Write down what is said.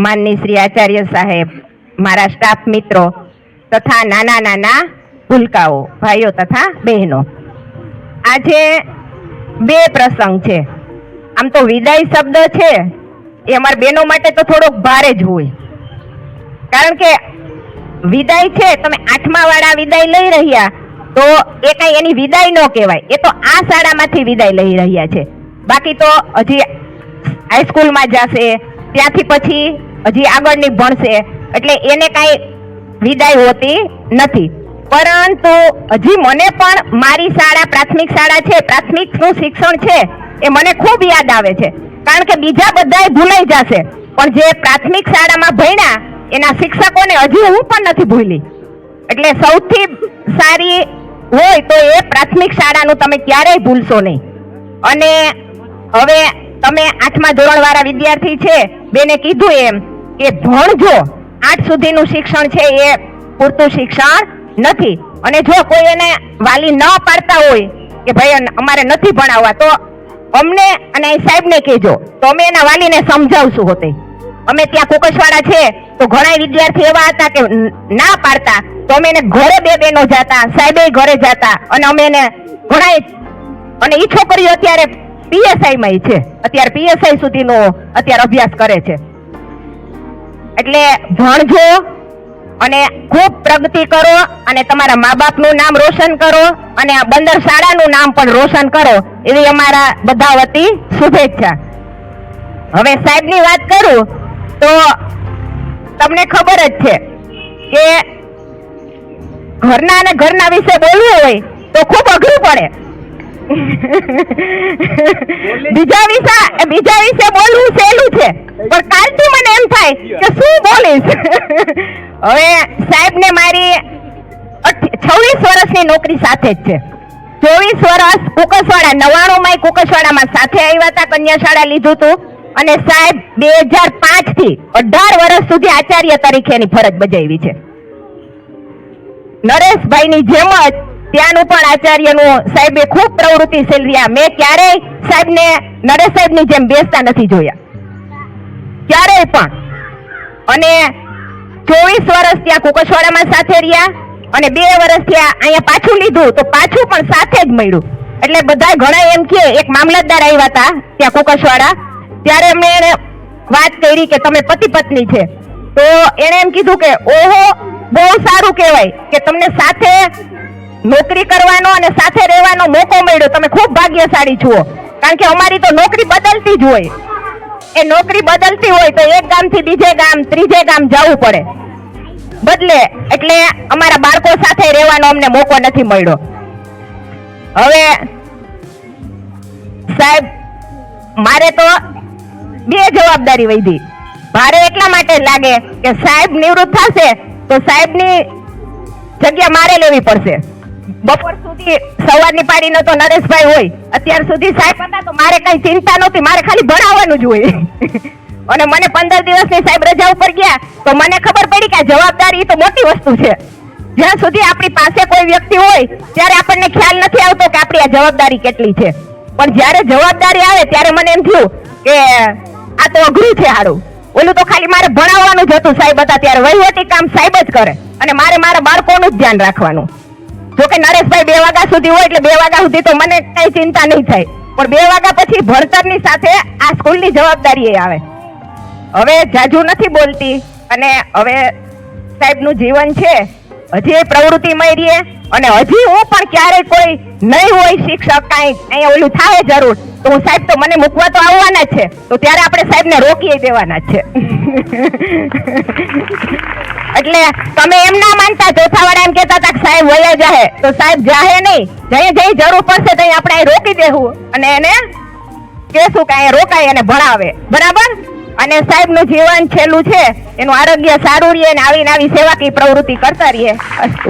માનની શ્રી આચાર્ય સાહેબ, મારા સ્ટાફ મિત્રો તથા નાના નાના ભૂલકાઓ, ભાઈઓ તથા બહેનો, આજે બે પ્રસંગ છે. આમ તો વિદાય શબ્દ છે એ અમારા બહેનો માટે તો થોડોક ભારે જ હોય, કારણ કે વિદાય છે, તમે 8મા વાળા વિદાય લઈ રહ્યા તો એ કઈ એની વિદાય ન કહેવાય, એ તો આ શાળામાંથી વિદાય લઈ રહ્યા છે. બાકી તો હજી હાઈસ્કૂલમાં જશે, ત્યાંથી પછી હજી આગળની ભણશે, એટલે એને કઈ વિદાય હોતી નથી. પરંતુ હજી મને પણ મારી શાળા પ્રાથમિક શાળા છે, પ્રાથમિકનું શિક્ષણ છે એ મને ખૂબ યાદ આવે છે, કારણ કે બીજા બધાય ભૂલાઈ જશે પણ જે પ્રાથમિક શાળામાં ભણ્યા એના શિક્ષકોને હજી હું પણ નથી ભૂલી. એટલે સૌથી સારી હોય તો એ પ્રાથમિક શાળાનું તમે ક્યારેય ભૂલશો નહીં. અને હવે તમે 8મા ધોરણ વાળા વિદ્યાર્થી છે, બેને કીધું એમ કે ભણજો, 8 સુધીનું શિક્ષણ છે એ પૂરતું શિક્ષણ નથી. અને જો કોઈ એને વાલી ન પાડતા હોય કે ભાઈ અમારે નથી ભણાવવા, તો અમને અને સાહેબને કહેજો, તો અમે એના વાલીને સમજાવશું. હોતે અમે ત્યાં કુકસવાડા છે તો ઘણા વિદ્યાર્થી એવા હતા કે ના પાડતા, તો અમે એને ઘરે બે બહેનો જાતા, સાહેબે ઘરે જાતા, અને અમે એને ઘણા, અને એ છોકરીઓ અત્યારે PSI માં છે, અત્યારે PSI સુધીનો અત્યારે અભ્યાસ કરે છે. એટલે ભણજો અને ખૂબ પ્રગતિ કરો અને તમારા મા બાપનું નામ રોશન કરો અને આ બંદર શાળાનું નામ પણ રોશન કરો, એવી અમારા બધા વતી શુભેચ્છા. હવે સાહેબની વાત કરું તો તમને ખબર જ છે કે ઘરના અને ઘરના વિશે બોલવું હોય તો ખૂબ અઘરું પડે. બીજા વિશે બોલવું સહેલું છે, પણ કાલથી મને એમ થાય કે શું બોલીશ. હવે સાહેબ ને મારી 26 વર્ષની નોકરી સાથે જ છે. 24 વર્ષ કુકસવાડા, 99 માં કુકસવાડામાં સાથે આવ્યા હતા, કન્યા શાળા લીધું હતું, અને સાહેબ 2005 થી 18 વર્ષ સુધી આચાર્ય તરીકે એની ફરજ બજાવી છે. નરેશભાઈની જેમ જ ત્યાંનું પણ આચાર્યનું સાહેબે ખૂબ પ્રવૃત્તિશીલ રહ્યા. મેં ક્યારેય સાહેબને નરેશ સાહેબની જેમ બેસતા નથી જોયા, ક્યારેય પણ. અને 24 વર્ષ ત્યાં કુકસવાડામાં સાથે રહ્યા, અને 2 વર્ષ ત્યાં અહીંયા પાછું લીધું તો પાછું પણ સાથે જ મળ્યું. એટલે બધા ઘણા એમ કે એક મામલતદાર આવ્યા હતા ત્યાં કુકસવાડા, ત્યારે મેં એને વાત કરી કે તમે પતિ પત્ની છે, તો એને એમ કીધું કે ઓહો બહુ સારું કહેવાય કે તમને સાથે નોકરી કરવાનો અને સાથે રહેવાનો મોકો મળ્યો, તમે ખૂબ ભાગ્યશાળી છો. કારણ કે અમારી તો નોકરી બદલતી જ હોય, એ નોકરી બદલતી હોય તો એક ગામથી બીજે ગામ, ત્રીજે ગામ જવું પડે બદલે, એટલે અમારા બાળકો સાથે રહેવાનો અમને મોકો નથી મળ્યો. હવે સાહેબ મારે તો 2 જવાબદારી વધી. ભારે એટલા માટે લાગે કે સાહેબ નિવૃત્ત થશે તો સાહેબની જગ્યા મારે લેવી પડશે. બપોર સુધી સવારની પાડીનો તો નરેશભાઈ હોય, અત્યાર સુધી સાહેબ હતા તો મારે કઈ ચિંતા નહોતી, મારે ખાલી ભણાવવાનું જ હોય. અને મને 15 દિવસની સાહેબ રજા ઉપર ગયા તો મને ખબર પડી કે આ જવાબદારી તો મોટી વસ્તુ છે. જ્યાં સુધી આપણી પાસે કોઈ વ્યક્તિ હોય ત્યારે આપણને ખ્યાલ નથી આવતો કે આપણી આ જવાબદારી કેટલી છે, પણ જ્યારે જવાબદારી આવે ત્યારે મને એમ થયું કે આ તો અઘરું છે હારું. ઓલું તો ખાલી મારે ભણાવવાનું જ હતું, સાહેબ હતા ત્યારે વહીવટી કામ સાહેબ જ કરે, અને મારે મારા બાળકોનું જ ધ્યાન રાખવાનું. જોકે નરેશભાઈ 2 વાગ્યા સુધી હોય એટલે 2 વાગ્યા સુધી તો મને કઈ ચિંતા નહીં થાય, પણ 2 વાગ્યા પછી ભણતરની સાથે આ સ્કૂલની જવાબદારી આવે. હવે જાજુ નથી બોલતી, અને હવે સાહેબનું જીવન છે, હજી પ્રવૃત્તિમય રહીએ, અને હજી હું પણ ક્યારેય કોઈ નહીં હોય શિક્ષક કાંઈ અહીંયા ઓલું થાય જરૂર તો હું સાહેબ તો મને મૂકવા તો આવવાના જ છે, તો ત્યારે આપણે સાહેબને રોકી દેવાના જ છે. એટલે તમે એમ ના માનતા, ચોથાવાળા એમ કહેતા હતા કે સાહેબ વયા જાહે, તો સાહેબ જાહે નહીં, જઈ જરૂર પડશે તો આપણે અહીં રોકી દેવું અને એને કહેશું કે અહીંયા રોકાય અને ભણાવે, બરાબર. અને સાહેબનું જીવન છેલ્લું છે, એનું આરોગ્ય સારું રહે અને આવી સેવાકીય પ્રવૃત્તિ કરતા રહીએ. અસ્તુ.